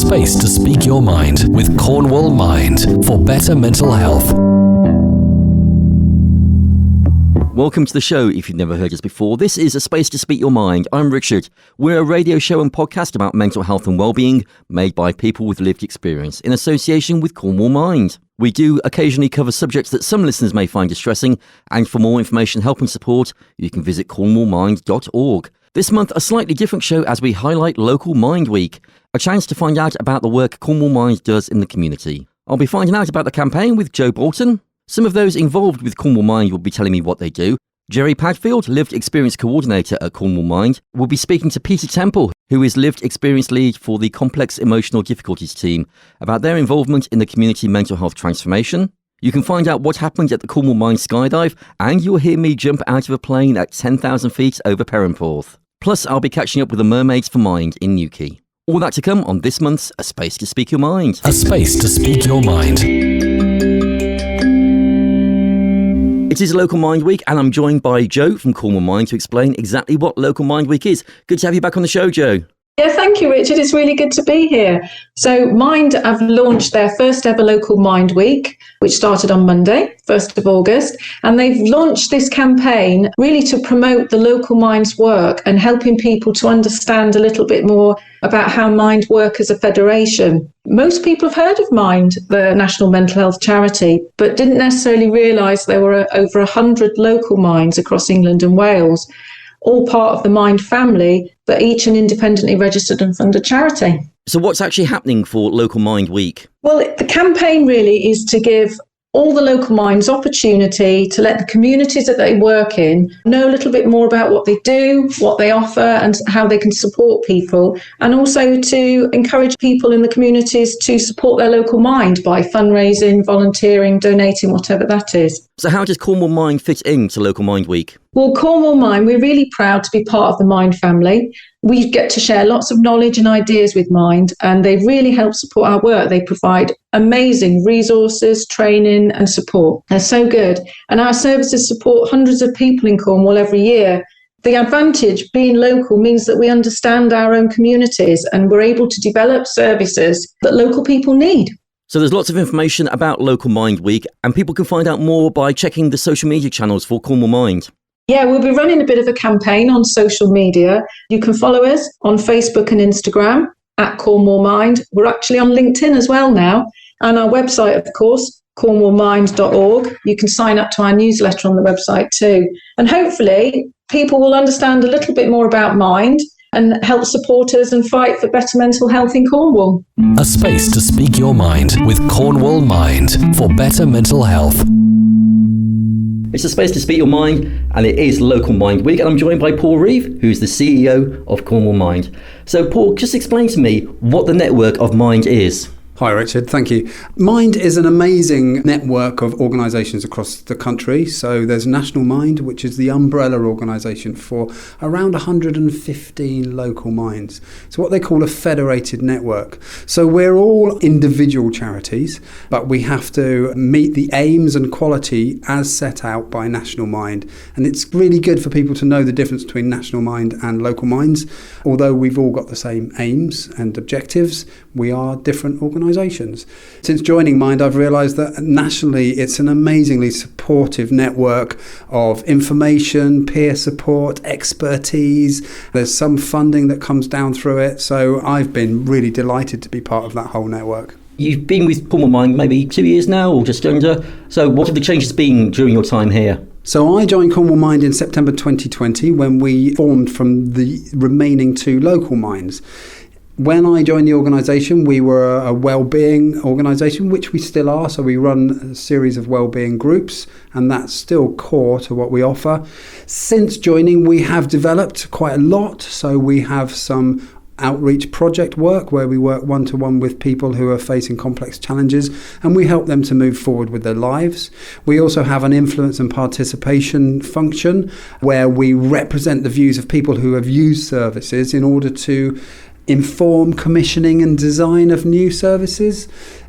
space to speak your mind with Cornwall Mind for better mental health. Welcome to the show if you've never heard us before. This is A Space to Speak Your Mind. I'm Richard. We're a radio show and podcast about mental health and well-being made by people with lived experience in association with Cornwall Mind. We do occasionally cover subjects that some listeners may find distressing, and for more information, help and support, you can visit cornwallmind.org. This month, a slightly different show as we highlight Local Mind Week, a chance to find out about the work Cornwall Mind does in the community. I'll be finding out about the campaign with Joe Bolton. Some of those involved with Cornwall Mind will be telling me what they do. Jerry Padfield, Lived Experience Coordinator at Cornwall Mind, will be speaking to Peta Temple, who is Lived Experience Lead for the Complex Emotional Difficulties team, about their involvement in the community mental health transformation. You can find out what happened at the Cornwall Mind Skydive, and you'll hear me jump out of a plane at 10,000 feet over Perranporth. Plus, I'll be catching up with the Mermaids for Mind in Newquay. All that to come on this month's A Space to Speak Your Mind. A Space to Speak Your Mind. It is Local Mind Week, and I'm joined by Joe from Cornwall Mind to explain exactly what Local Mind Week is. Good to have you back on the show, Joe. Yeah, thank you, Richard. It's really good to be here. So Mind have launched their first ever Local Mind Week, which started on Monday, 1st of August. And they've launched this campaign really to promote the Local Mind's work and helping people to understand a little bit more about how Mind work as a federation. Most people have heard of Mind, the national mental health charity, but didn't necessarily realise there were over 100 local minds across England and Wales, all part of the Mind family, but each an independently registered and funded charity. So what's actually happening for Local Mind Week? Well, the campaign really is to give all the local minds opportunity to let the communities that they work in know a little bit more about what they do, what they offer, and how they can support people, and also to encourage people in the communities to support their local mind by fundraising, volunteering, donating, whatever that is. So how does Cornwall Mind fit into Local Mind Week? Well, Cornwall Mind, we're really proud to be part of the Mind family. We get to share lots of knowledge and ideas with Mind, and they really help support our work. They provide amazing resources, training and support. They're so good. And our services support hundreds of people in Cornwall every year. The advantage being local means that we understand our own communities and we're able to develop services that local people need. So there's lots of information about Local Mind Week, and people can find out more by checking the social media channels for Cornwall Mind. Yeah, we'll be running a bit of a campaign on social media. You can follow us on Facebook and Instagram at Cornwall Mind. We're actually on LinkedIn as well now. And our website, of course, cornwallmind.org. You can sign up to our newsletter on the website too. And hopefully people will understand a little bit more about Mind and help support us and fight for better mental health in Cornwall. A space to speak your mind with Cornwall Mind for better mental health. It's A Space to Speak Your Mind, and it is Local Mind Week, and I'm joined by Paul Reeve, who's the CEO of Cornwall Mind. So Paul, just explain to me what the network of Mind is. Hi Richard, thank you. Mind is an amazing network of organisations across the country. So there's National Mind, which is the umbrella organisation for around 115 local minds. So what they call a federated network. So we're all individual charities, but we have to meet the aims and quality as set out by National Mind. And it's really good for people to know the difference between National Mind and local minds. Although we've all got the same aims and objectives, we are different organisations. Since joining Mind, I've realised that nationally it's an amazingly supportive network of information, peer support, expertise. There's some funding that comes down through it. So I've been really delighted to be part of that whole network. You've been with Cornwall Mind maybe 2 years now or just under. So what have the changes been during your time here? So I joined Cornwall Mind in September 2020 when we formed from the remaining 2 local minds. When I joined the organisation, we were a wellbeing organisation, which we still are. So we run a series of wellbeing groups, and that's still core to what we offer. Since joining, we have developed quite a lot. So we have some outreach project work where we work one-to-one with people who are facing complex challenges, and we help them to move forward with their lives. We also have an influence and participation function where we represent the views of people who have used services in order to inform commissioning and design of new services.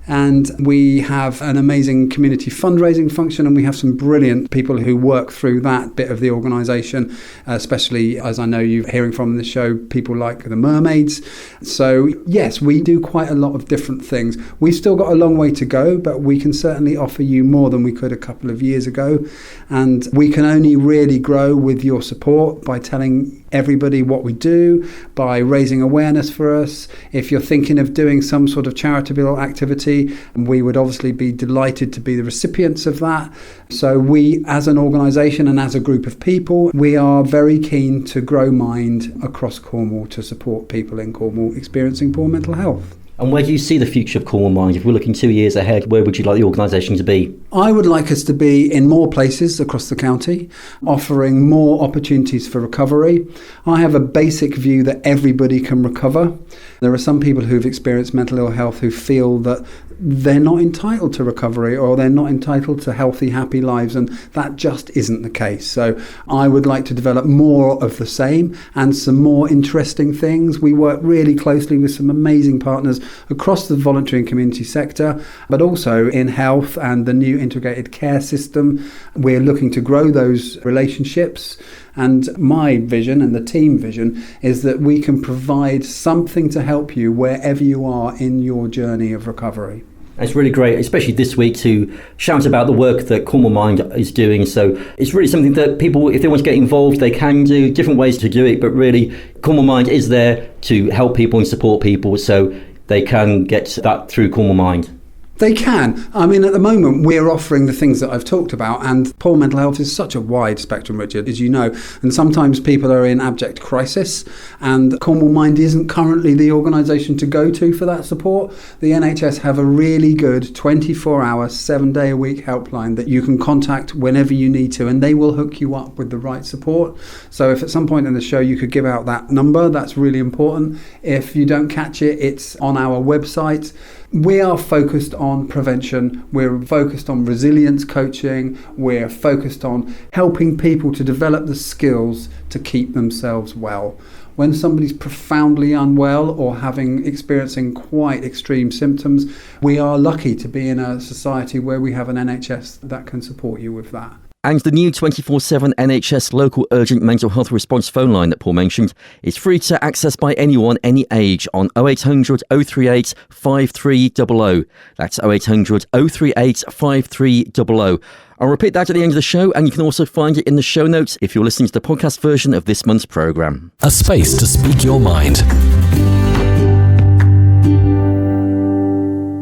And we have an amazing community fundraising function, and we have some brilliant people who work through that bit of the organisation, especially, as I know you're hearing from the show, people like the Mermaids. So yes, we do quite a lot of different things. We've still got a long way to go, but we can certainly offer you more than we could a couple of years ago. And we can only really grow with your support by telling everybody what we do, by raising awareness for us. If you're thinking of doing some sort of charitable activity, we would obviously be delighted to be the recipients of that. So we, as an organisation and as a group of people, we are very keen to grow Mind across Cornwall to support people in Cornwall experiencing poor mental health. And where do you see the future of Cornwall Mind? If we're looking 2 years ahead, where would you like the organisation to be? I would like us to be in more places across the county, offering more opportunities for recovery. I have a basic view that everybody can recover. There are some people who've experienced mental ill health who feel that they're not entitled to recovery, or they're not entitled to healthy, happy lives, and that just isn't the case. So I would like to develop more of the same and some more interesting things. We work really closely with some amazing partners across the voluntary and community sector, but also in health and the new integrated care system. We're looking to grow those relationships. And my vision and the team vision is that we can provide something to help you wherever you are in your journey of recovery. It's really great, especially this week, to shout about the work that Cornwall Mind is doing. So it's really something that people, if they want to get involved, they can do different ways to do it. But really, Cornwall Mind is there to help people and support people, so they can get that through Cornwall Mind. They can. I mean, at the moment, we're offering the things that I've talked about, and poor mental health is such a wide spectrum, Richard, as you know, and sometimes people are in abject crisis, and Cornwall Mind isn't currently the organisation to go to for that support. The NHS have a really good 24-hour, 7-day-a-week helpline that you can contact whenever you need to, and they will hook you up with the right support. So if at some point in the show you could give out that number, that's really important. If you don't catch it, it's on our website. We are focused on prevention, we're focused on resilience coaching, we're focused on helping people to develop the skills to keep themselves well. When somebody's profoundly unwell or experiencing quite extreme symptoms, we are lucky to be in a society where we have an NHS that can support you with that. And the new 24/7 NHS local urgent mental health response phone line that Paul mentioned is free to access by anyone, any age, on 0800 038 5300. That's 0800 038 5300. I'll repeat that at the end of the show, and you can also find it in the show notes if you're listening to the podcast version of this month's programme. A space to speak your mind.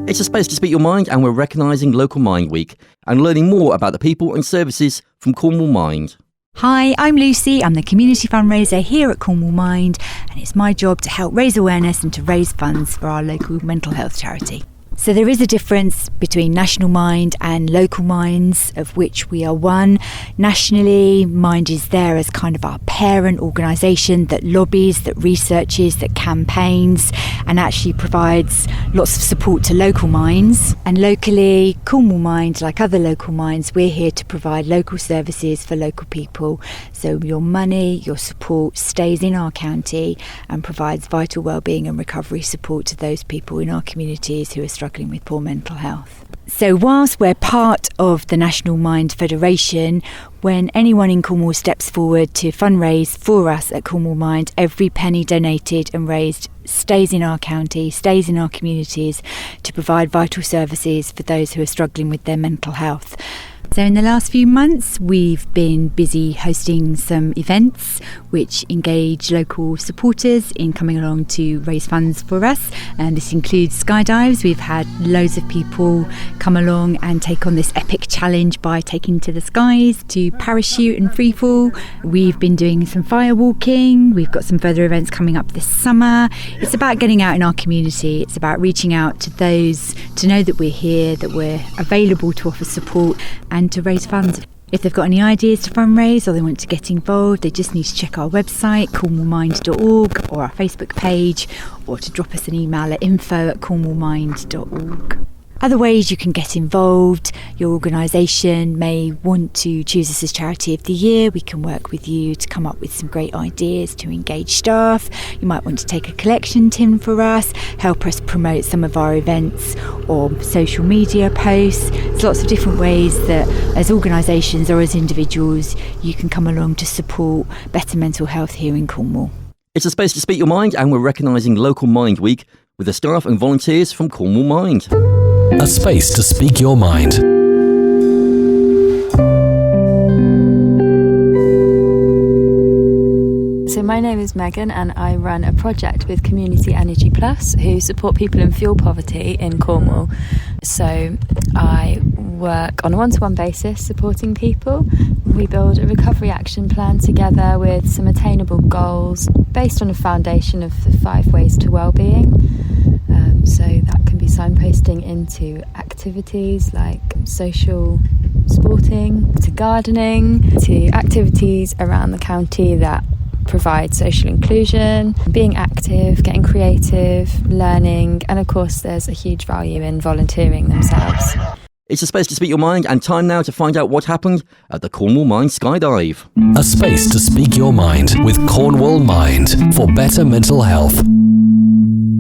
It's a space to speak your mind, and we're recognising Local Mind Week and learning more about the people and services from Cornwall Mind. Hi, I'm Lucy. I'm the community fundraiser here at Cornwall Mind, and it's my job to help raise awareness and to raise funds for our local mental health charity. So there is a difference between National Mind and local minds, of which we are one. Nationally, Mind is there as kind of our parent organisation that lobbies, that researches, that campaigns, and actually provides lots of support to local minds. And locally, Cornwall Mind, like other local minds, we're here to provide local services for local people. So your money, your support stays in our county and provides vital wellbeing and recovery support to those people in our communities who are struggling with poor mental health. So whilst we're part of the National Mind Federation, when anyone in Cornwall steps forward to fundraise for us at Cornwall Mind, every penny donated and raised stays in our county, stays in our communities to provide vital services for those who are struggling with their mental health. So in the last few months, we've been busy hosting some events which engage local supporters in coming along to raise funds for us. And this includes skydives. We've had loads of people come along and take on this epic challenge by taking to the skies to parachute and freefall. We've been doing some firewalking. We've got some further events coming up this summer. It's about getting out in our community. It's about reaching out to those to know that we're here, that we're available to offer support and to raise funds. If they've got any ideas to fundraise or they want to get involved, they just need to check our website, cornwallmind.org, or our Facebook page, or to drop us an email at info@cornwallmind.org. Other ways you can get involved: your organisation may want to choose us as Charity of the Year. We can work with you to come up with some great ideas to engage staff. You might want to take a collection tin for us, help us promote some of our events or social media posts. There's lots of different ways that as organisations or as individuals you can come along to support better mental health here in Cornwall. It's a space to speak your mind, and we're recognising Local Mind Week with the staff and volunteers from Cornwall Mind. A space to speak your mind. So my name is Megan, and I run a project with Community Energy Plus, who support people in fuel poverty in Cornwall. So I work on a one-to-one basis supporting people. We build a recovery action plan together with some attainable goals based on a foundation of the 5 ways to wellbeing. So that can be signposting into activities like social sporting, to gardening, to activities around the county that provide social inclusion, being active, getting creative, learning, and of course there's a huge value in volunteering themselves. It's a space to speak your mind, and time now to find out what happened at the Cornwall Mind Skydive. A space to speak your mind with Cornwall Mind for better mental health.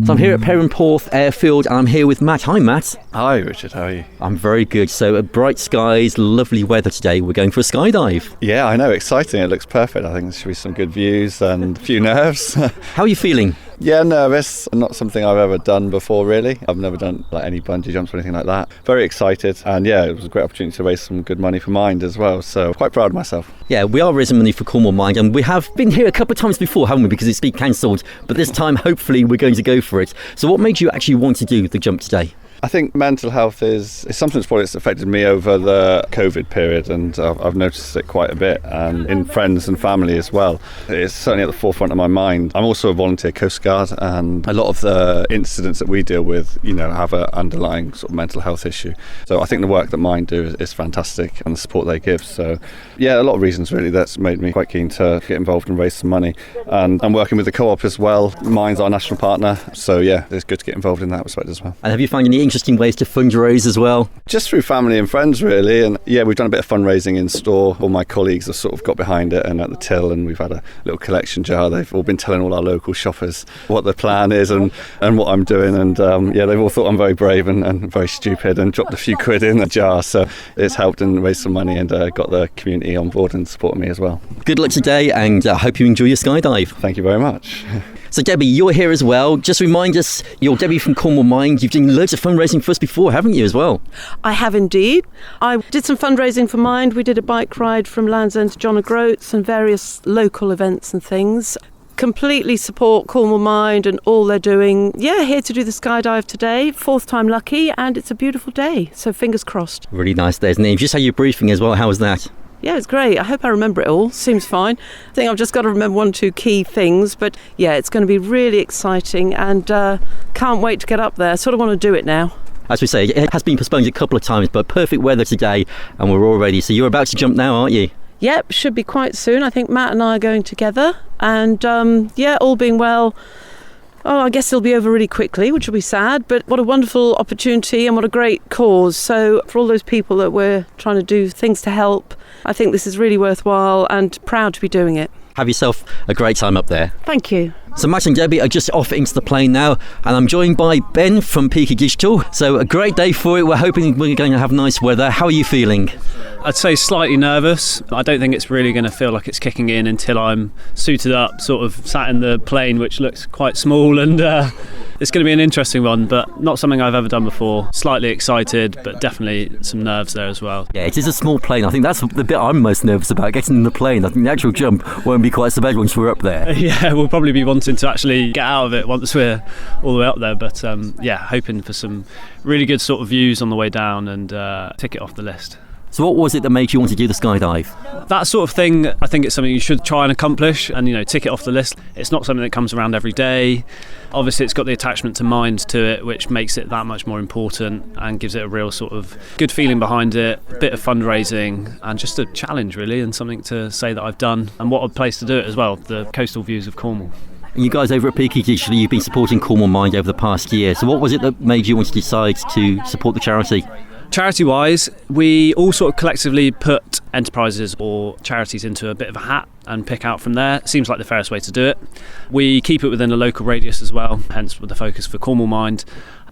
So I'm here at Perranporth Airfield, and I'm here with Matt. Hi, Matt. Hi, Richard. How are you? I'm very good. So bright skies, lovely weather today. We're going for a skydive. Yeah, I know. Exciting. It looks perfect. I think there should be some good views and a few nerves. How are you feeling? Yeah, nervous. Not something I've ever done before, really. I've never done any bungee jumps or anything like that. Very excited. And yeah, it was a great opportunity to raise some good money for Mind as well. So quite proud of myself. Yeah, we are raising money for Cornwall Mind, and we have been here a couple of times before, haven't we? Because it's been cancelled. But this time, hopefully, we're going to go for it. So what made you actually want to do the jump today? I think mental health is something that's affected me over the COVID period, and I've noticed it quite a bit, and in friends and family as well. It's certainly at the forefront of my mind. I'm also a volunteer Coast Guard, and a lot of the incidents that we deal with, have an underlying sort of mental health issue. So I think the work that Mind do is fantastic, and the support they give. So yeah, a lot of reasons really that's made me quite keen to get involved and raise some money. And I'm working with the co-op as well. Mind's our national partner, so yeah, it's good to get involved in that respect as well. And have you found any interesting ways to fundraise as well? Just through family and friends really, and yeah, we've done a bit of fundraising in store. All my colleagues have sort of got behind it and at the till, and we've had a little collection jar. They've all been telling all our local shoppers what the plan is and what I'm doing, and yeah, they've all thought I'm very brave and very stupid and dropped a few quid in the jar, so it's helped and raised some money and got the community on board and supporting me as well. Good luck today, and I hope you enjoy your skydive. Thank you very much. So Debbie, you're here as well. Just remind us, you're Debbie from Cornwall Mind. You've done loads of fundraising for us before, haven't you, as well? I have indeed. I did some fundraising for Mind. We did a bike ride from Land's End to John O'Groats and various local events and things. Completely support Cornwall Mind and all they're doing. Yeah, here to do the skydive today. 4th time lucky, and it's a beautiful day. So fingers crossed. Really nice day, isn't it? You just had your briefing as well. How was that? Yeah, it's great. I hope I remember it all. Seems fine. I think I've just got to remember 1 or 2 key things. But yeah, it's going to be really exciting, and can't wait to get up there. Sort of want to do it now. As we say, it has been postponed a couple of times, but perfect weather today, and we're all ready. So you're about to jump now, aren't you? Yep, should be quite soon. I think Matt and I are going together, and yeah, all being well. Oh, I guess it'll be over really quickly, which will be sad, but what a wonderful opportunity and what a great cause. So for all those people that we're trying to do things to help, I think this is really worthwhile and proud to be doing it. Have yourself a great time up there. Thank you. So Matt and Debbie are just off into the plane now, and I'm joined by Ben from Peaky Digital. So a great day for it. We're hoping we're going to have nice weather. How are you feeling? I'd say slightly nervous. I don't think it's really going to feel like it's kicking in until I'm suited up, sort of sat in the plane, which looks quite small, and it's going to be an interesting one, but not something I've ever done before. Slightly excited, but definitely some nerves there as well. Yeah, it is a small plane. I think that's the bit I'm most nervous about, getting in the plane. I think the actual jump won't be quite so bad once we're up there. Yeah, we'll probably be wanting to actually get out of it once we're all the way up there, but yeah, hoping for some really good sort of views on the way down and tick it off the list. So what was it that made you want to do the skydive? That sort of thing, I think it's something you should try and accomplish and, tick it off the list. It's not something that comes around every day. Obviously, it's got the attachment to Mind to it, which makes it that much more important and gives it a real sort of good feeling behind it, a bit of fundraising and just a challenge, really, and something to say that I've done. And what a place to do it as well, the coastal views of Cornwall. And you guys over at Peaky Digital, you've been supporting Cornwall Mind over the past year. So what was it that made you want to decide to support the charity? Charity-wise, we all sort of collectively put enterprises or charities into a bit of a hat and pick out from there. Seems like the fairest way to do it. We keep it within a local radius as well, hence with the focus for Cornwall Mind.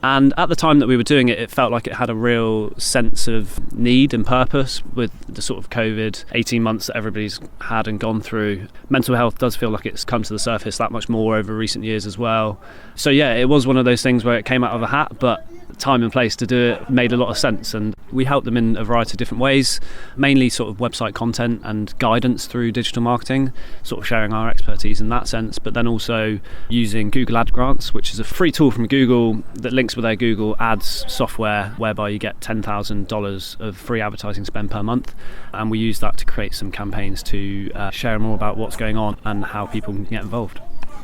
And at the time that we were doing it, it felt like it had a real sense of need and purpose with the sort of COVID 18 months that everybody's had and gone through. Mental health does feel like it's come to the surface that much more over recent years as well. So yeah, it was one of those things where it came out of a hat, but time and place to do it made a lot of sense, and we help them in a variety of different ways, mainly sort of website content and guidance through digital marketing, sort of sharing our expertise in that sense, but then also using Google Ad Grants, which is a free tool from Google that links with their Google Ads software, whereby you get $10,000 of free advertising spend per month, and we use that to create some campaigns to share more about what's going on and how people can get involved.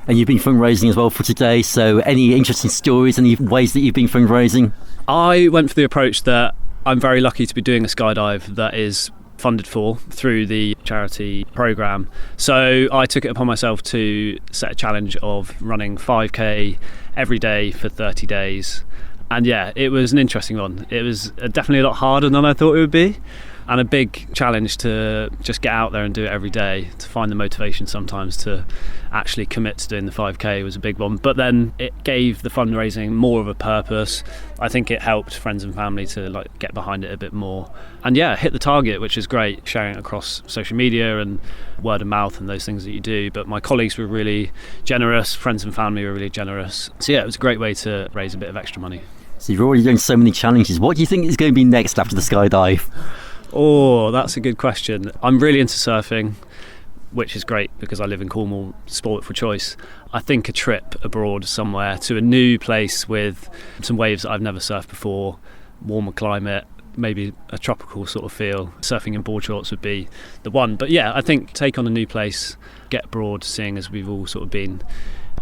And you've been fundraising as well for today, so any interesting stories, any ways that you've been fundraising? I went for the approach that I'm very lucky to be doing a skydive that is funded for through the charity programme. So I took it upon myself to set a challenge of running 5k every day for 30 days. And yeah, it was an interesting one. It was definitely a lot harder than I thought it would be, and a big challenge to just get out there and do it every day. To find the motivation sometimes to actually commit to doing the 5k was a big one, but then it gave the fundraising more of a purpose. I think it helped friends and family to get behind it a bit more, and yeah, hit the target, which is great, sharing it across social media and word of mouth and those things that you do. But my colleagues were really generous, friends and family were really generous, so yeah, it was a great way to raise a bit of extra money. So you've already done so many challenges. What do you think is going to be next after the skydive? Oh, that's a good question. I'm really into surfing, which is great because I live in Cornwall, sport for choice. I think a trip abroad somewhere to a new place with some waves that I've never surfed before, warmer climate, maybe a tropical sort of feel. Surfing in board shorts would be the one. But yeah, I think take on a new place, get abroad, seeing as we've all sort of been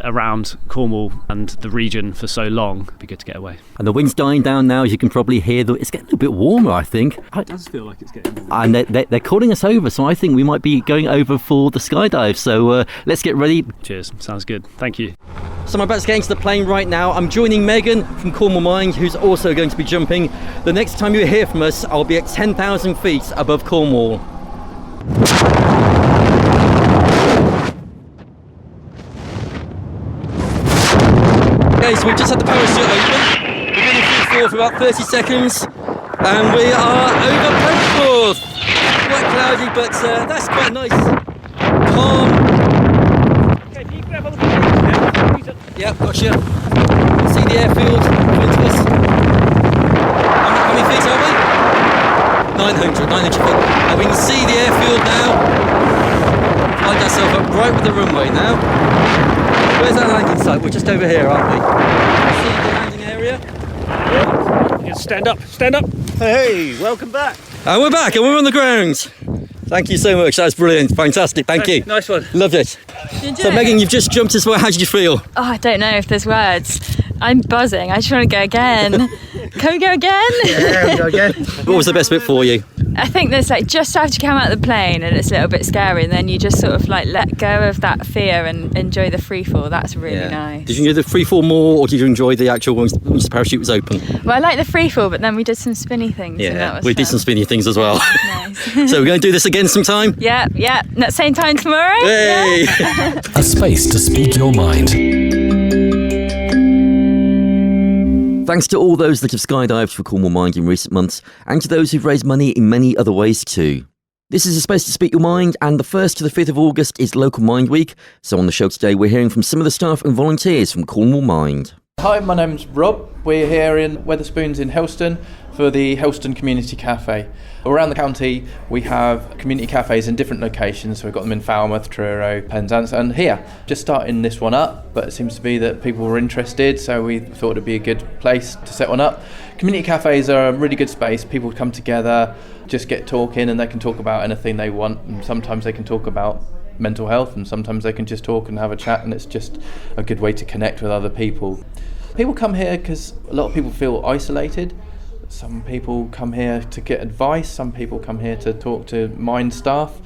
around Cornwall and the region for so long, it'd be good to get away. And the wind's dying down now, as you can probably hear. It's getting a little bit warmer, I think. It does feel like it's getting warmer. And they're calling us over, so I think we might be going over for the skydive. So let's get ready. Cheers, sounds good. Thank you. So I'm about to get into the plane right now. I'm joining Megan from Cornwall Mind, who's also going to be jumping. The next time you hear from us, I'll be at 10,000 feet above Cornwall. Okay, so we've just had the parachute open. We've been in free fall for about 30 seconds, and we are over Padfield. Quite cloudy, but that's quite nice. Calm. Okay, can you grab on the plane? Yep, gotcha. See the airfield into us. How many feet are we? 900 feet. And we can see the airfield now. Find ourselves up right with the runway now. Where's our landing site? We're just over here, aren't we? See the landing area? Yeah, stand up. Hey, welcome back. And we're back, and we're on the ground. Thank you so much. That's brilliant. Fantastic. Thank you. Nice one. Loved it. So, Megan, you've just jumped as well. How did you feel? Oh, I don't know if there's words. I'm buzzing. I just want to go again. Can we go again? Yeah, go again. What was the best bit for you? I think there's just after you come out of the plane and it's a little bit scary, and then you just sort of let go of that fear and enjoy the free fall. That's really nice. Did you enjoy the free fall more, or did you enjoy the actual once the parachute was open? Well, I like the free fall, but then we did some spinny things. Yeah, and that was we fun. did some spinny things as well. Nice. So we're going to do this again sometime? Yeah. Same time tomorrow. Hey! Yeah. A space to speak your mind. Thanks to all those that have skydived for Cornwall Mind in recent months, and to those who've raised money in many other ways too. This is A Space to Speak Your Mind, and the 1st to the 5th of August is Local Mind Week. So on the show today, we're hearing from some of the staff and volunteers from Cornwall Mind. Hi, my name's Rob. We're here in Wetherspoons in Helston for the Helston Community Cafe. Around the county, we have community cafes in different locations. So we've got them in Falmouth, Truro, Penzance, and here. Just starting this one up, but it seems to be that people were interested, so we thought it'd be a good place to set one up. Community cafes are a really good space. People come together, just get talking, and they can talk about anything they want. And sometimes they can talk about mental health, and sometimes they can just talk and have a chat, and it's just a good way to connect with other people. People come here because a lot of people feel isolated. Some people come here to get advice, some people come here to talk to Mind staff,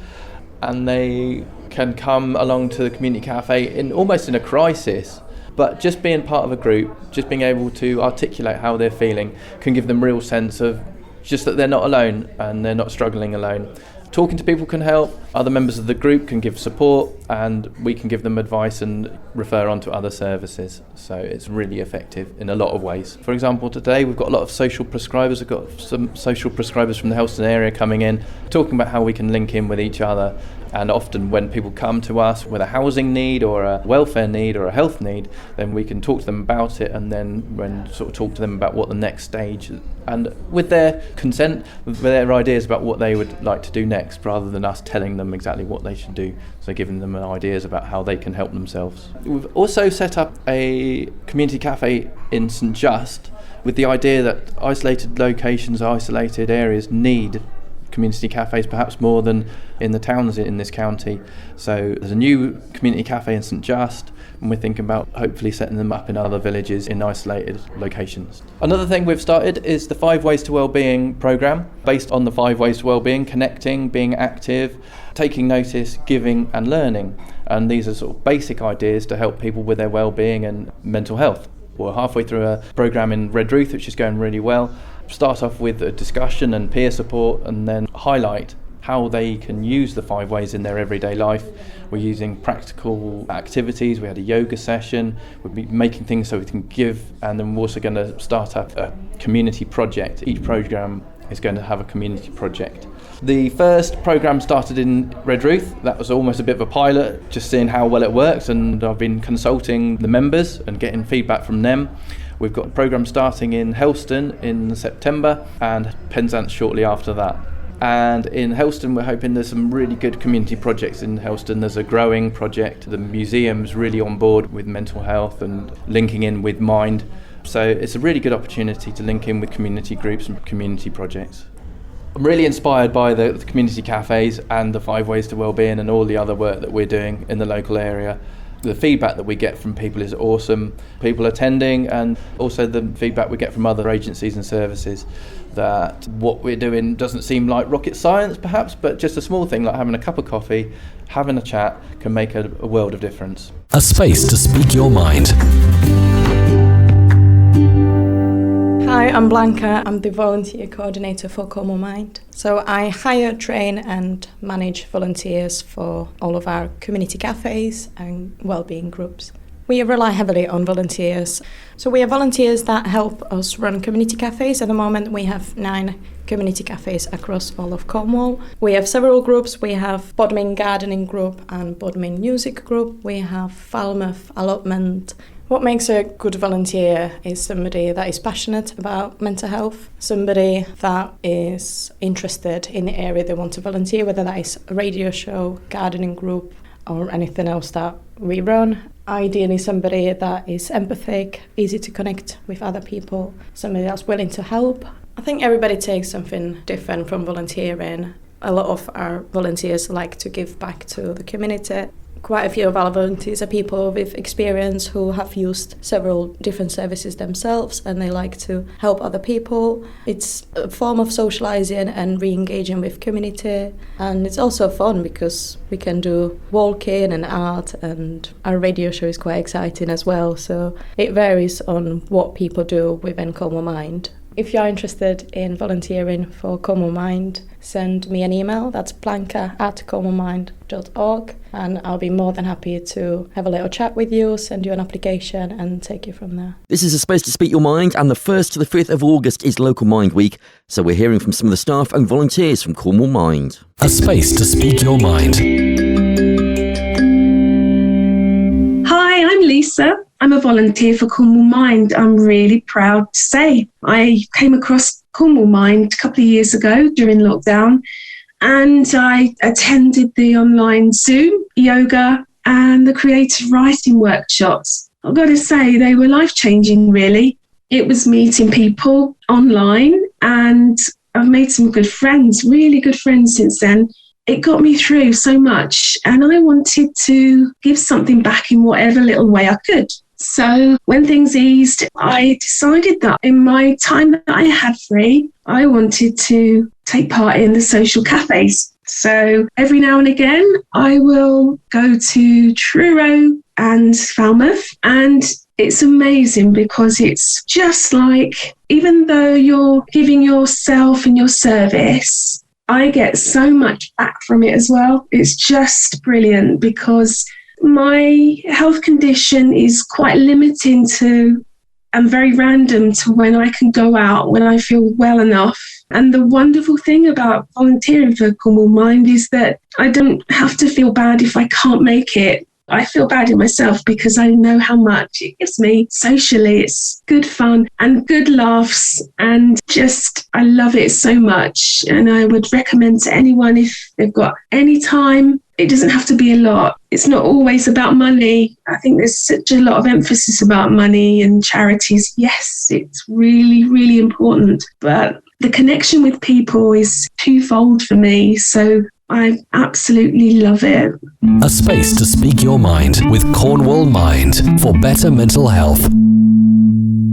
and they can come along to the community cafe almost in a crisis. But just being part of a group, just being able to articulate how they're feeling can give them real sense of just that they're not alone and they're not struggling alone. Talking to people can help, other members of the group can give support, and we can give them advice and refer on to other services. So it's really effective in a lot of ways. For example, today we've got a lot of social prescribers. We've got some social prescribers from the Helston area coming in, talking about how we can link in with each other. And often when people come to us with a housing need or a welfare need or a health need, then we can talk to them about it, and then sort of talk to them about what the next stage, and with their consent, with their ideas about what they would like to do next, rather than us telling them exactly what they should do. So giving them ideas about how they can help themselves. We've also set up a community cafe in St Just with the idea that isolated locations, isolated areas need community cafes perhaps more than in the towns in this county. So there's a new community cafe in St Just, and we're thinking about hopefully setting them up in other villages in isolated locations. Another thing we've started is the 5 Ways to Wellbeing programme, based on the 5 Ways to Wellbeing: connecting, being active, taking notice, giving and learning. And these are sort of basic ideas to help people with their wellbeing and mental health. We're halfway through a programme in Redruth, which is going really well. Start off with a discussion and peer support, and then highlight how they can use the 5 ways in their everyday life. We're using practical activities. We had a yoga session. We'll be making things so we can give, and then we're also going to start up a community project. Each programme is going to have a community project. The first programme started in Redruth. That was almost a bit of a pilot, just seeing how well it works, and I've been consulting the members and getting feedback from them. We've got a programme starting in Helston in September, and Penzance shortly after that. And in Helston, we're hoping there's some really good community projects in Helston. There's a growing project. The museum's really on board with mental health and linking in with Mind. So it's a really good opportunity to link in with community groups and community projects. I'm really inspired by the community cafes and the 5 Ways to Wellbeing and all the other work that we're doing in the local area. The feedback that we get from people is awesome. People attending, and also the feedback we get from other agencies and services, that what we're doing doesn't seem like rocket science perhaps, but just a small thing like having a cup of coffee, having a chat can make a world of difference. A space to speak your mind. Hi, I'm Blanca. I'm the volunteer coordinator for Cornwall Mind. So I hire, train and manage volunteers for all of our community cafes and wellbeing groups. We rely heavily on volunteers. So we have volunteers that help us run community cafes. At the moment we have 9 community cafes across all of Cornwall. We have several groups. We have Bodmin Gardening Group and Bodmin Music Group. We have Falmouth Allotment. What makes a good volunteer is somebody that is passionate about mental health, somebody that is interested in the area they want to volunteer, whether that is a radio show, gardening group, or anything else that we run. Ideally somebody that is empathic, easy to connect with other people, somebody that's willing to help. I think everybody takes something different from volunteering. A lot of our volunteers like to give back to the community. Quite a few of our volunteers are people with experience who have used several different services themselves, and they like to help other people. It's a form of socialising and re-engaging with community, and it's also fun because we can do walking and art, and our radio show is quite exciting as well, so it varies on what people do within Cornwall Mind. If you are interested in volunteering for Cornwall Mind, send me an email. That's blanca@cornwallmind.org, and I'll be more than happy to have a little chat with you, send you an application and take you from there. This is a space to speak your mind, and the 1st to the 5th of August is Local Mind Week, so we're hearing from some of the staff and volunteers from Cornwall Mind. A space to speak your mind. Hi, I'm Lisa. I'm a volunteer for Cornwall Mind. I'm really proud to say I came across Cornwall Mind a couple of years ago during lockdown, and I attended the online Zoom, yoga and the creative writing workshops. I've got to say they were life-changing, really. It was meeting people online, and I've made some good friends, really good friends since then. It got me through so much, and I wanted to give something back in whatever little way I could. So when things eased, I decided that in my time that I had free, I wanted to take part in the social cafes. So every now and again, I will go to Truro and Falmouth, and it's amazing because it's just like, even though you're giving yourself and your service, I get so much back from it as well. It's just brilliant because my health condition is quite limiting to and very random to when I can go out, when I feel well enough. And the wonderful thing about volunteering for Cornwall Mind is that I don't have to feel bad if I can't make it. I feel bad in myself because I know how much it gives me socially. It's good fun and good laughs, and just, I love it so much. And I would recommend to anyone, if they've got any time, it doesn't have to be a lot. It's not always about money. I think there's such a lot of emphasis about money and charities. Yes, it's really, really important. But the connection with people is twofold for me. So I absolutely love it. A space to speak your mind with Cornwall Mind for better mental health.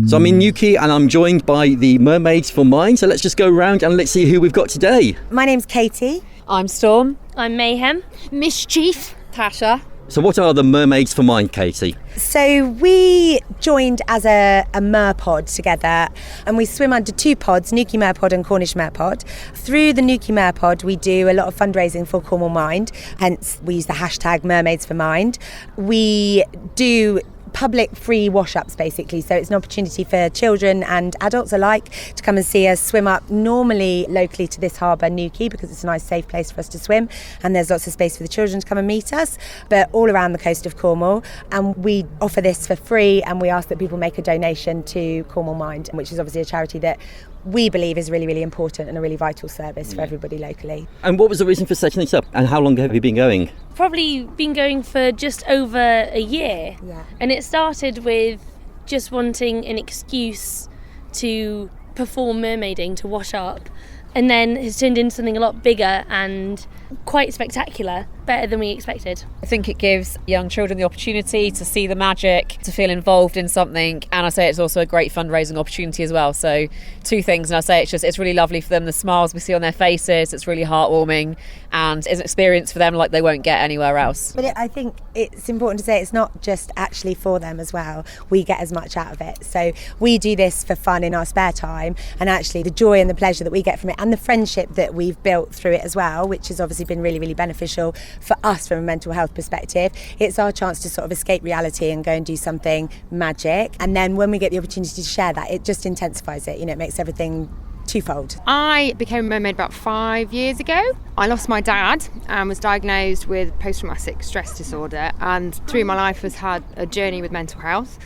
So I'm in Newquay and I'm joined by the Mermaids for Mind. So let's just go around and let's see who we've got today. My name's Katie. I'm Storm. I'm Mayhem. Mischief. Tasha. So what are the Mermaids for Mind, Katie? So we joined as a merpod together, and we swim under two pods, Newquay Merpod and Cornish Merpod. Through the Newquay Merpod, we do a lot of fundraising for Cornwall Mind, hence we use the hashtag Mermaids for Mind. We do public free wash-ups basically, so it's an opportunity for children and adults alike to come and see us swim up, normally locally to this harbour, Newquay, because it's a nice safe place for us to swim, and there's lots of space for the children to come and meet us, but all around the coast of Cornwall. And we offer this for free, and we ask that people make a donation to Cornwall Mind, which is obviously a charity that we believe is really, really important and a really vital service for everybody locally. And what was the reason for setting this up, and how long have you been going? Probably been going for just over a year. Yeah. And it started with just wanting an excuse to perform mermaiding, to wash up, and then has turned into something a lot bigger and quite spectacular, better than we expected. I think it gives young children the opportunity to see the magic, to feel involved in something, and I say it's also a great fundraising opportunity as well. So two things, and I say it's really lovely for them, the smiles we see on their faces, it's really heartwarming, and it's an experience for them like they won't get anywhere else. But I think it's important to say it's not just actually for them as well. We get as much out of it. So we do this for fun in our spare time, and actually the joy and the pleasure that we get from it, and the friendship that we've built through it as well, which has obviously been really, really beneficial for us from a mental health perspective. It's our chance to sort of escape reality and go and do something magic. And then when we get the opportunity to share that, it just intensifies it. You know, it makes everything twofold. I became a mermaid about 5 years ago. I lost my dad and was diagnosed with post-traumatic stress disorder, and through my life has had a journey with mental health.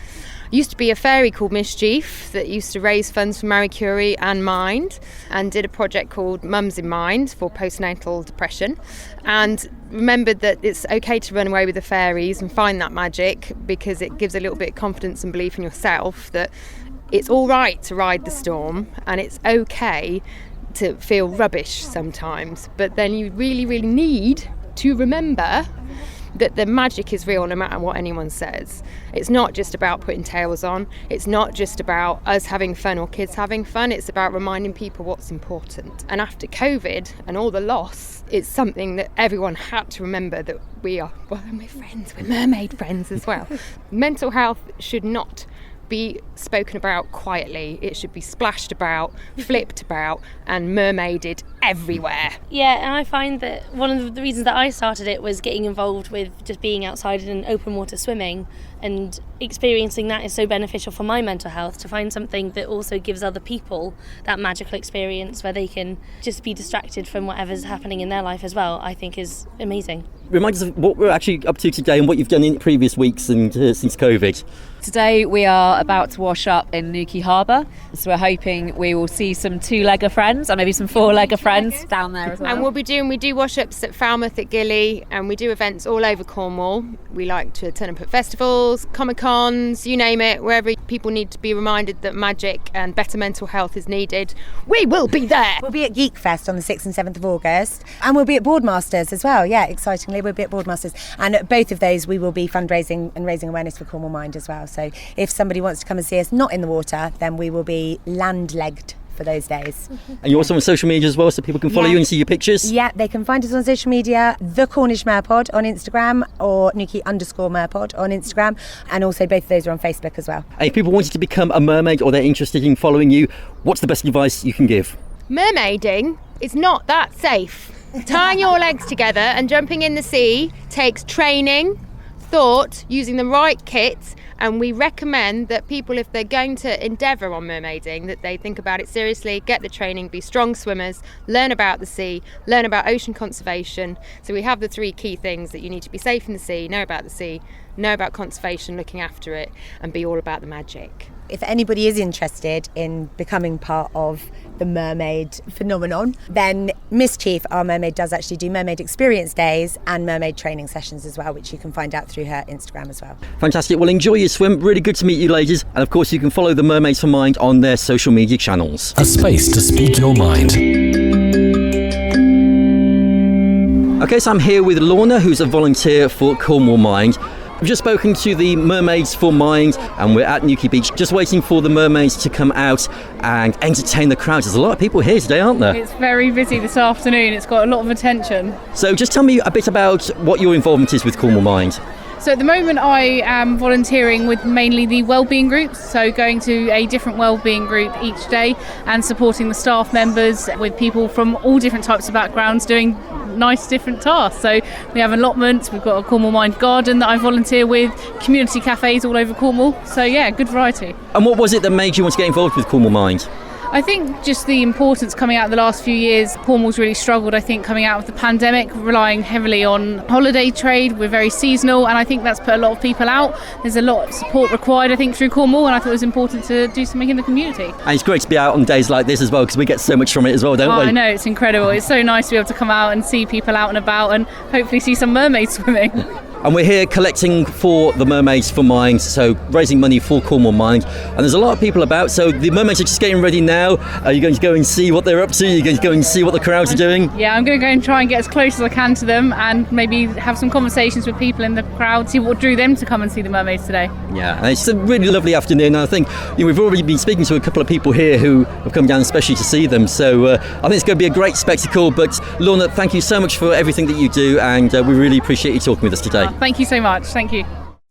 Used to be a fairy called Mischief that used to raise funds for Marie Curie and Mind, and did a project called Mums in Mind for postnatal depression, and remembered that it's okay to run away with the fairies and find that magic, because it gives a little bit of confidence and belief in yourself that it's all right to ride the storm, and it's okay to feel rubbish sometimes, but then you really, really need to remember that the magic is real no matter what anyone says. It's not just about putting tails on, it's not just about us having fun or kids having fun, it's about reminding people what's important. And after COVID and all the loss, it's something that everyone had to remember, that we're friends, we're mermaid friends as well. Mental health should not be spoken about quietly. It should be splashed about, flipped about, and mermaided everywhere. Yeah, and I find that one of the reasons that I started it was getting involved with just being outside in open water swimming, and experiencing that is so beneficial for my mental health. To find something that also gives other people that magical experience where they can just be distracted from whatever's happening in their life as well, I think is amazing. Remind us of what we're actually up to today and what you've done in previous weeks and since COVID. Today we are about to wash up in Newquay Harbour, so we're hoping we will see some two-legger friends and maybe some four-legger friends down there as well. And we do wash-ups at Falmouth, at Gilly, and we do events all over Cornwall. We like to turn up at festivals, Comic-Cons, you name it, wherever people need to be reminded that magic and better mental health is needed, we will be there. We'll be at Geek Fest on the 6th and 7th of August, and we'll be at Boardmasters as well. Yeah, excitingly, we'll be at Boardmasters, and at both of those we will be fundraising and raising awareness for Cornwall Mind as well. So if somebody wants to come and see us not in the water, then we will be land-legged for those days. And you're also on social media as well, so people can follow you and see your pictures? Yeah, they can find us on social media, The Cornish Merpod on Instagram or Newquay_Merpod on Instagram, and also both of those are on Facebook as well. And if people wanted to become a mermaid or they're interested in following you, what's the best advice you can give? Mermaiding is not that safe. Tying your legs together and jumping in the sea takes training, thought, using the right kit, and we recommend that people, if they're going to endeavour on mermaiding, that they think about it seriously, get the training, be strong swimmers, learn about the sea, learn about ocean conservation. So we have the 3 key things that you need to be safe in the sea, know about the sea, know about conservation, looking after it, and be all about the magic. If anybody is interested in becoming part of the mermaid phenomenon, then Miss Chief, our mermaid, does actually do mermaid experience days and mermaid training sessions as well, which you can find out through her Instagram as well. Fantastic. Well, enjoy your swim. Really good to meet you, ladies. And of course, you can follow the Mermaids for Mind on their social media channels. A space to speak your mind. Okay, so I'm here with Lorna, who's a volunteer for Cornwall Mind. We've just spoken to the Mermaids for Mind, and we're at Newquay Beach, just waiting for the mermaids to come out and entertain the crowds. There's a lot of people here today, aren't there? It's very busy this afternoon. It's got a lot of attention. So just tell me a bit about what your involvement is with Cornwall Mind. So at the moment I am volunteering with mainly the wellbeing groups, so going to a different wellbeing group each day and supporting the staff members with people from all different types of backgrounds doing nice different tasks. So we have allotments, we've got a Cornwall Mind garden that I volunteer with, community cafes all over Cornwall, so yeah, good variety. And what was it that made you want to get involved with Cornwall Mind? I think just the importance coming out the last few years. Cornwall's really struggled, I think, coming out of the pandemic, relying heavily on holiday trade. We're very seasonal, and I think that's put a lot of people out. There's a lot of support required, I think, through Cornwall, and I thought it was important to do something in the community. And it's great to be out on days like this as well, because we get so much from it as well, don't we? I know, it's incredible. It's so nice to be able to come out and see people out and about and hopefully see some mermaids swimming. And we're here collecting for the Mermaids for Mind, so raising money for Cornwall Mind. And there's a lot of people about, so the mermaids are just getting ready now. Are you going to go and see what they're up to? Are you going to go and see what the crowds are doing? Yeah, I'm going to go and try and get as close as I can to them and maybe have some conversations with people in the crowd, see what drew them to come and see the mermaids today. Yeah, and it's a really lovely afternoon. And I think we've already been speaking to a couple of people here who have come down especially to see them. So I think it's going to be a great spectacle. But Lorna, thank you so much for everything that you do, and we really appreciate you talking with us today. Thank you so much. Thank you.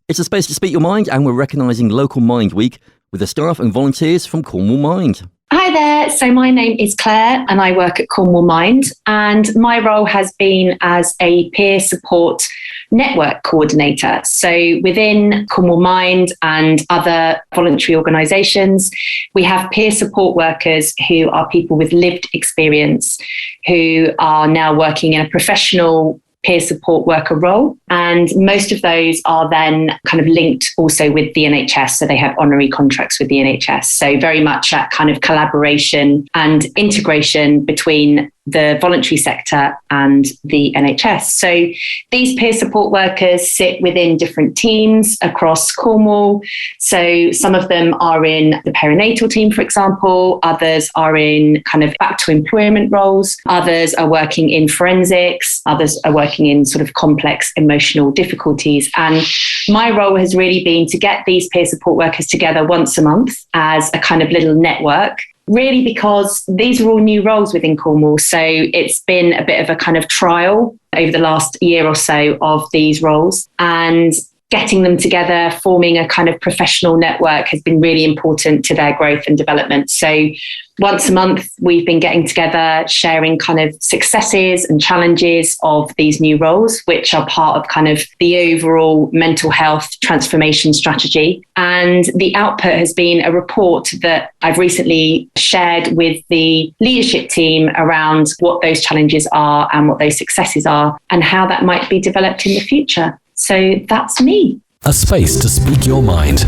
It's a space to speak your mind, and we're recognising Local Mind Week with the staff and volunteers from Cornwall Mind. Hi there. So my name is Claire and I work at Cornwall Mind, and my role has been as a peer support network coordinator. So within Cornwall Mind and other voluntary organisations, we have peer support workers who are people with lived experience who are now working in a professional peer support worker role. And most of those are then kind of linked also with the NHS. So they have honorary contracts with the NHS. So very much that kind of collaboration and integration between the voluntary sector and the NHS. So these peer support workers sit within different teams across Cornwall. So some of them are in the perinatal team, for example. Others are in kind of back to employment roles. Others are working in forensics. Others are working in sort of complex emotional difficulties. And my role has really been to get these peer support workers together once a month as a kind of little network, really because these are all new roles within Cornwall. So it's been a bit of a kind of trial over the last year or so of these roles, and getting them together, forming a kind of professional network has been really important to their growth and development. So once a month, we've been getting together, sharing kind of successes and challenges of these new roles, which are part of kind of the overall mental health transformation strategy. And the output has been a report that I've recently shared with the leadership team around what those challenges are and what those successes are and how that might be developed in the future. So that's me. A space to speak your mind.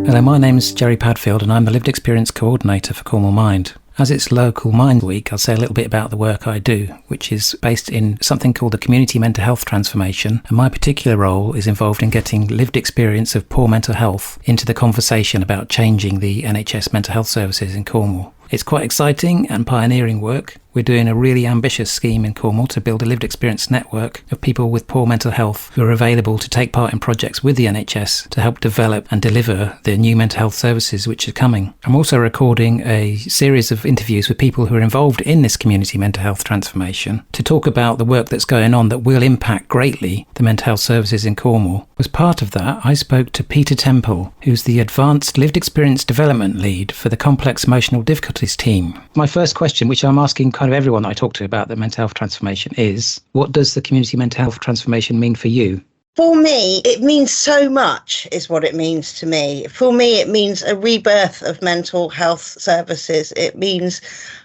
Hello, my name's Jerry Padfield and I'm the Lived Experience Coordinator for Cornwall Mind. As it's Local Mind Week, I'll say a little bit about the work I do, which is based in something called the Community Mental Health Transformation, and my particular role is involved in getting lived experience of poor mental health into the conversation about changing the NHS mental health services in Cornwall. It's quite exciting and pioneering work. we're doing a really ambitious scheme in Cornwall to build a lived experience network of people with poor mental health who are available to take part in projects with the NHS to help develop and deliver the new mental health services which are coming. I'm also recording a series of interviews with people who are involved in this community mental health transformation to talk about the work that's going on that will impact greatly the mental health services in Cornwall. As part of that, I spoke to Peta Temple, who's the Advanced Lived Experience Development Lead for the Complex Emotional Difficulties team. My first question, which I'm asking kind of everyone that I talk to about the mental health transformation, is what does the community mental health transformation mean for you? For me, it means so much, is what it means to me. For me, it means a rebirth of mental health services. It means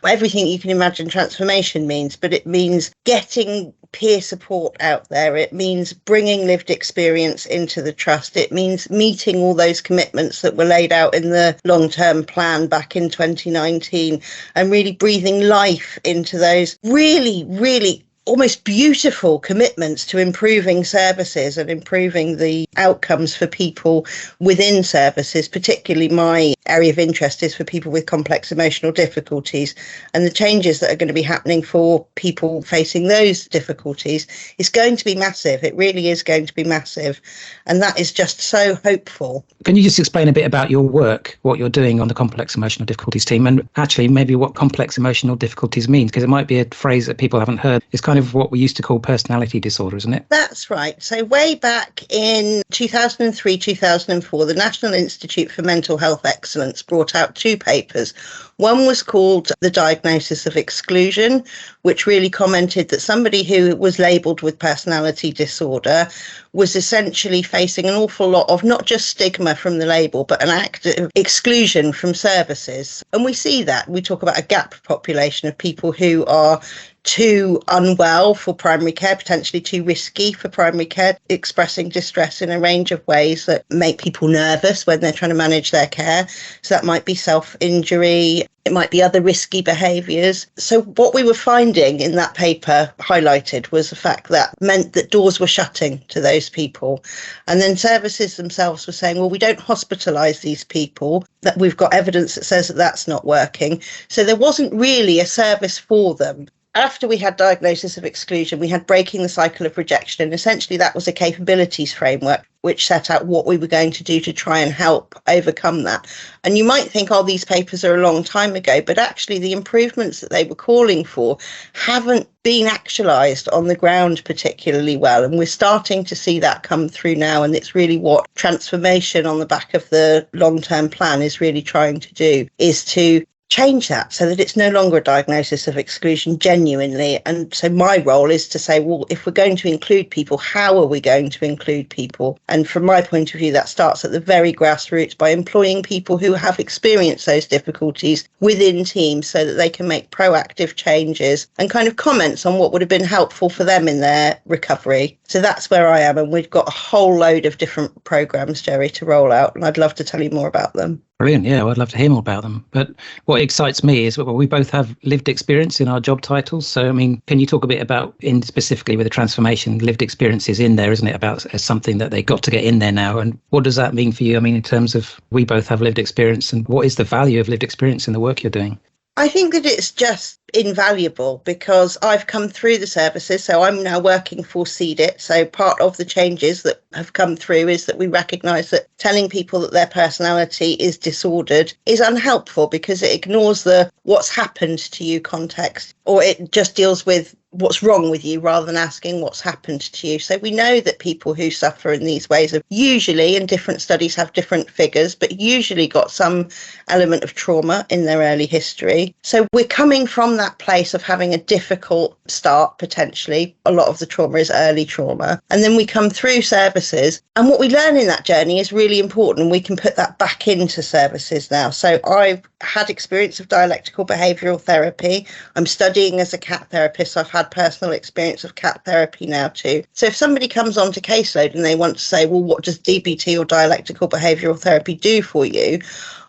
everything you can imagine transformation means, but it means getting peer support out there. It means bringing lived experience into the trust. It means meeting all those commitments that were laid out in the long-term plan back in 2019 and really breathing life into those really, really almost beautiful commitments to improving services and improving the outcomes for people within services. Particularly my area of interest is for people with complex emotional difficulties, and the changes that are going to be happening for people facing those difficulties is going to be massive. It really is going to be massive, and that is just so hopeful. Can you just explain a bit about your work, what you're doing on the complex emotional difficulties team, and actually maybe what complex emotional difficulties means? Because it might be a phrase that people haven't heard. It's kind of what we used to call personality disorder, isn't it? That's right. So way back in 2003, 2004, the National Institute for Mental Health Excellence brought out two papers. One was called The Diagnosis of Exclusion, which really commented that somebody who was labelled with personality disorder was essentially facing an awful lot of not just stigma from the label, but an active exclusion from services. And we see that. We talk about a gap population of people who are too unwell for primary care, potentially too risky for primary care, expressing distress in a range of ways that make people nervous when they're trying to manage their care. So that might be self-injury, it might be other risky behaviours. So what we were finding in that paper highlighted was the fact that meant that doors were shutting to those people. And then services themselves were saying, well, we don't hospitalise these people, that we've got evidence that says that that's not working. So there wasn't really a service for them. After we had diagnosis of exclusion, we had breaking the cycle of rejection. And essentially that was a capabilities framework which set out what we were going to do to try and help overcome that. And you might think, oh, these papers are a long time ago, but actually the improvements that they were calling for haven't been actualised on the ground particularly well. And we're starting to see that come through now. And it's really what transformation on the back of the long-term plan is really trying to do, is to change that so that it's no longer a diagnosis of exclusion genuinely. And so my role is to say, well, if we're going to include people, how are we going to include people? And from my point of view, that starts at the very grassroots by employing people who have experienced those difficulties within teams so that they can make proactive changes and kind of comments on what would have been helpful for them in their recovery. So that's where I am. And we've got a whole load of different programmes, Jerry, to roll out. And I'd love to tell you more about them. Brilliant. Yeah, I'd love to hear more about them. But what excites me is, well, we both have lived experience in our job titles. So, I mean, can you talk a bit about, in specifically with the transformation, lived experience is in there, isn't it, about as something that they got to get in there now? And what does that mean for you? I mean, in terms of we both have lived experience, and what is the value of lived experience in the work you're doing? I think that it's just invaluable because I've come through the services. So I'm now working for CDIT. So part of the changes that have come through is that we recognise that telling people that their personality is disordered is unhelpful because it ignores the what's happened to you context, or it just deals with what's wrong with you rather than asking what's happened to you. So we know that people who suffer in these ways have usually, and different studies have different figures, but usually got some element of trauma in their early history. So we're coming from that place of having a difficult start, potentially. A lot of the trauma is early trauma. And then we come through services. And what we learn in that journey is really important. We can put that back into services now. So I've had experience of dialectical behavioural therapy. I'm studying as a CAT therapist. So I've had personal experience of CAT therapy now too. So if somebody comes onto caseload and they want to say, well, what does DBT or dialectical behavioural therapy do for you?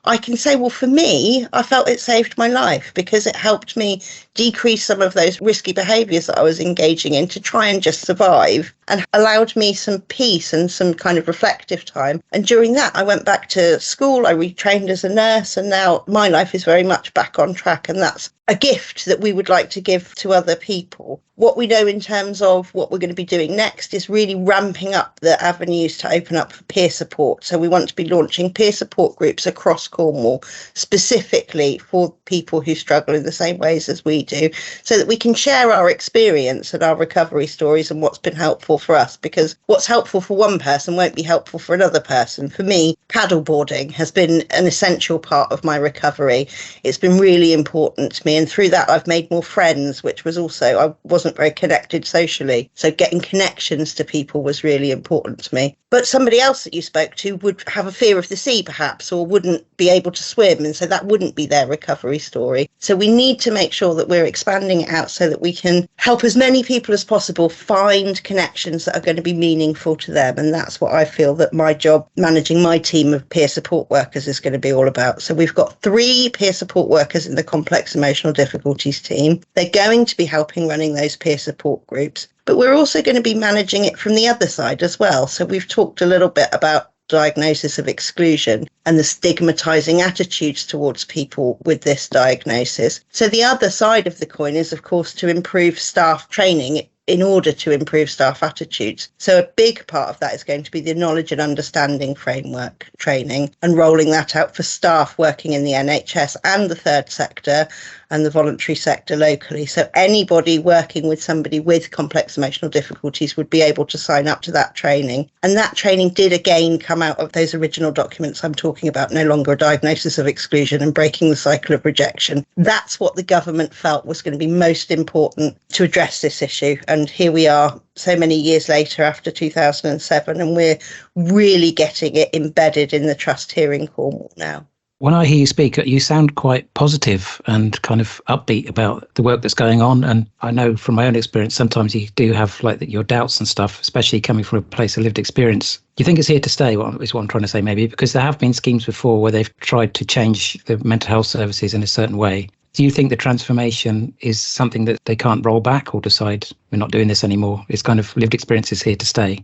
I can say, well, for me, I felt it saved my life because it helped me decrease some of those risky behaviours that I was engaging in to try and just survive, and allowed me some peace and some kind of reflective time. And during that, I went back to school, I retrained as a nurse, and now my life is very much back on track. And that's a gift that we would like to give to other people. What we know in terms of what we're going to be doing next is really ramping up the avenues to open up for peer support. So we want to be launching peer support groups across Cornwall, specifically for people who struggle in the same ways as we do, so that we can share our experience and our recovery stories and what's been helpful for us. Because what's helpful for one person won't be helpful for another person. For me, paddleboarding has been an essential part of my recovery. It's been really important to me. And through that, I've made more friends, which was also, I wasn't very connected socially. So getting connections to people was really important to me. But somebody else that you spoke to would have a fear of the sea, perhaps, or wouldn't be able to swim. And so that wouldn't be their recovery story. So we need to make sure that we're expanding it out so that we can help as many people as possible find connections that are going to be meaningful to them. And that's what I feel that my job, managing my team of peer support workers, is going to be all about. So we've got 3 peer support workers in the complex emotional difficulties team. They're going to be helping running those peer support groups, but we're also going to be managing it from the other side as well. So we've talked a little bit about diagnosis of exclusion and the stigmatizing attitudes towards people with this diagnosis. So the other side of the coin is, of course, to improve staff training in order to improve staff attitudes. So a big part of that is going to be the knowledge and understanding framework training, and rolling that out for staff working in the NHS and the third sector and the voluntary sector locally. So anybody working with somebody with complex emotional difficulties would be able to sign up to that training. And that training did again come out of those original documents I'm talking about, no longer a diagnosis of exclusion and breaking the cycle of rejection. That's what the government felt was going to be most important to address this issue. And here we are so many years later after 2007, and we're really getting it embedded in the trust here in Cornwall now. When I hear you speak, you sound quite positive and kind of upbeat about the work that's going on. And I know from my own experience, sometimes you do have like your doubts and stuff, especially coming from a place of lived experience. Do you think it's here to stay, is what I'm trying to say, maybe? Because there have been schemes before where they've tried to change the mental health services in a certain way. Do you think the transformation is something that they can't roll back or decide we're not doing this anymore? It's kind of lived experience is here to stay.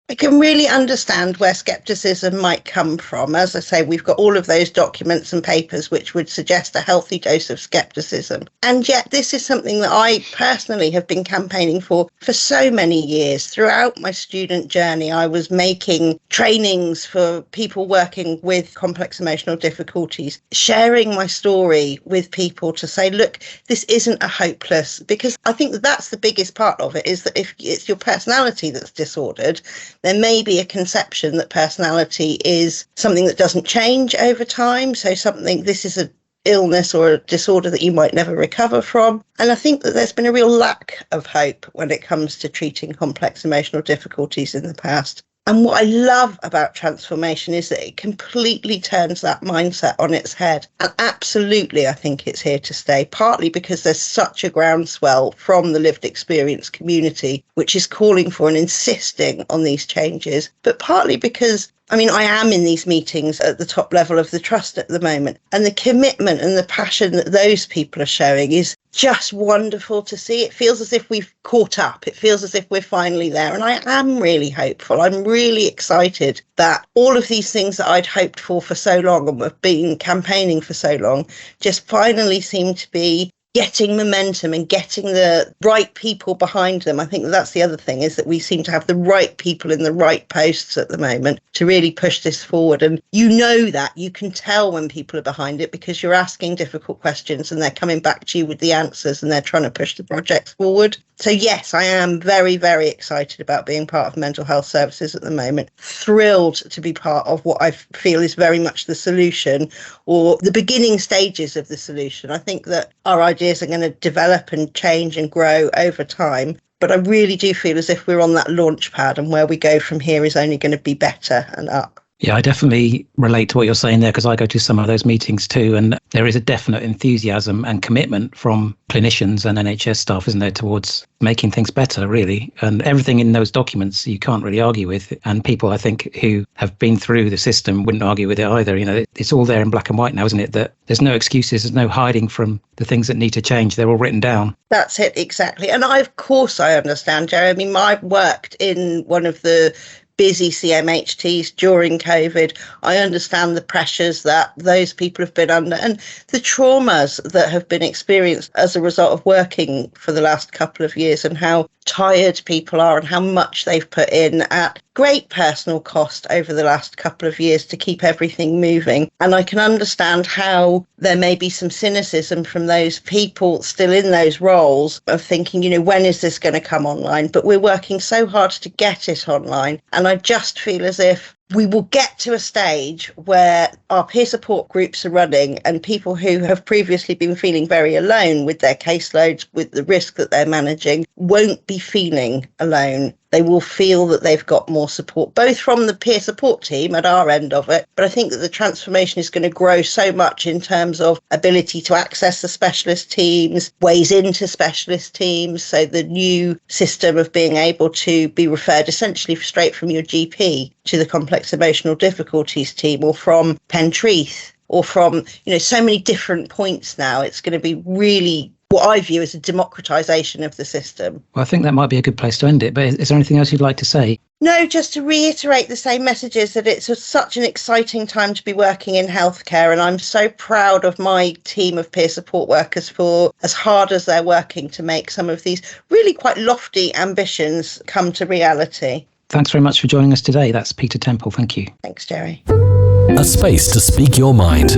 I can really understand where scepticism might come from. As I say, we've got all of those documents and papers which would suggest a healthy dose of scepticism. And yet this is something that I personally have been campaigning for so many years. Throughout my student journey, I was making trainings for people working with complex emotional difficulties, sharing my story with people to say, look, this isn't a hopeless, because I think that's the biggest part of it, is that if it's your personality that's disordered, there may be a conception that personality is something that doesn't change over time. So this is an illness or a disorder that you might never recover from. And I think that there's been a real lack of hope when it comes to treating complex emotional difficulties in the past. And what I love about transformation is that it completely turns that mindset on its head. And absolutely, I think it's here to stay, partly because there's such a groundswell from the lived experience community, which is calling for and insisting on these changes, but partly because I am in these meetings at the top level of the trust at the moment, and the commitment and the passion that those people are showing is just wonderful to see. It feels as if we've caught up. It feels as if we're finally there. And I am really hopeful. I'm really excited that all of these things that I'd hoped for so long and have been campaigning for so long just finally seem to be getting momentum and getting the right people behind them. I think that's the other thing, is that we seem to have the right people in the right posts at the moment to really push this forward. And you know that, you can tell when people are behind it because you're asking difficult questions and they're coming back to you with the answers and they're trying to push the projects forward. So yes, I am very, very excited about being part of mental health services at the moment. Thrilled to be part of what I feel is very much the solution, or the beginning stages of the solution. I think that our ideas are going to develop and change and grow over time. But I really do feel as if we're on that launch pad, and where we go from here is only going to be better and up. Yeah, I definitely relate to what you're saying there because I go to some of those meetings too, and there is a definite enthusiasm and commitment from clinicians and NHS staff, isn't there, towards making things better, really. And everything in those documents you can't really argue with. And people, I think, who have been through the system wouldn't argue with it either. You know, it's all there in black and white now, isn't it? That there's no excuses, there's no hiding from the things that need to change. They're all written down. That's it, exactly. And of course I understand, Jerry. I mean, I worked in one of the busy CMHTs during COVID. I understand the pressures that those people have been under and the traumas that have been experienced as a result of working for the last couple of years, and how tired people are and how much they've put in at great personal cost over the last couple of years to keep everything moving. And I can understand how there may be some cynicism from those people still in those roles of thinking, you know, when is this going to come online? But we're working so hard to get it online. And I just feel as if we will get to a stage where our peer support groups are running and people who have previously been feeling very alone with their caseloads, with the risk that they're managing, won't be feeling alone. They will feel that they've got more support, both from the peer support team at our end of it. But I think that the transformation is going to grow so much in terms of ability to access the specialist teams, ways into specialist teams. So the new system of being able to be referred essentially straight from your GP to the complex emotional difficulties team, or from Pentreath, or from, you know, so many different points now. It's going to be really what I view as a democratisation of the system. Well, I think that might be a good place to end it, but is there anything else you'd like to say? No, just to reiterate the same messages, that it's such an exciting time to be working in healthcare, and I'm so proud of my team of peer support workers for as hard as they're working to make some of these really quite lofty ambitions come to reality. Thanks very much for joining us today. That's Peta Temple. Thank you. Thanks, Jerry. A space to speak your mind.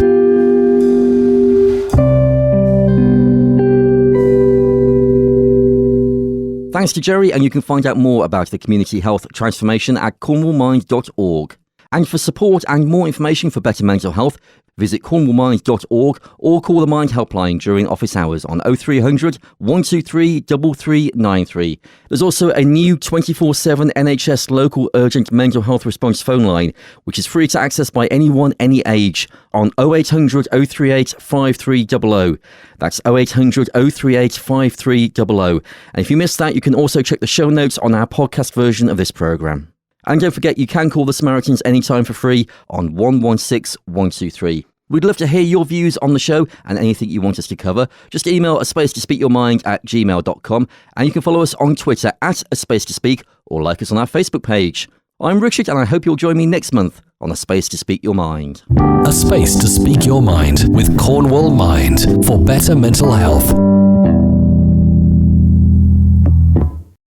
Thanks to Jerry, and you can find out more about the community health transformation at cornwallmind.org. And for support and more information for better mental health, visit cornwallmind.org or call the Mind Helpline during office hours on 0300 123 3393. There's also a new 24/7 NHS local urgent mental health response phone line, which is free to access by anyone, any age, on 0800 038 5300. That's 0800 038 5300. And if you missed that, you can also check the show notes on our podcast version of this programme. And don't forget, you can call the Samaritans anytime for free on 116 123. We'd love to hear your views on the show and anything you want us to cover. Just email aspacetospeakyourmind@gmail.com, and you can follow us on Twitter @aspacetospeak, or like us on our Facebook page. I'm Richard, and I hope you'll join me next month on A Space to Speak Your Mind. A space to speak your mind with Cornwall Mind for better mental health.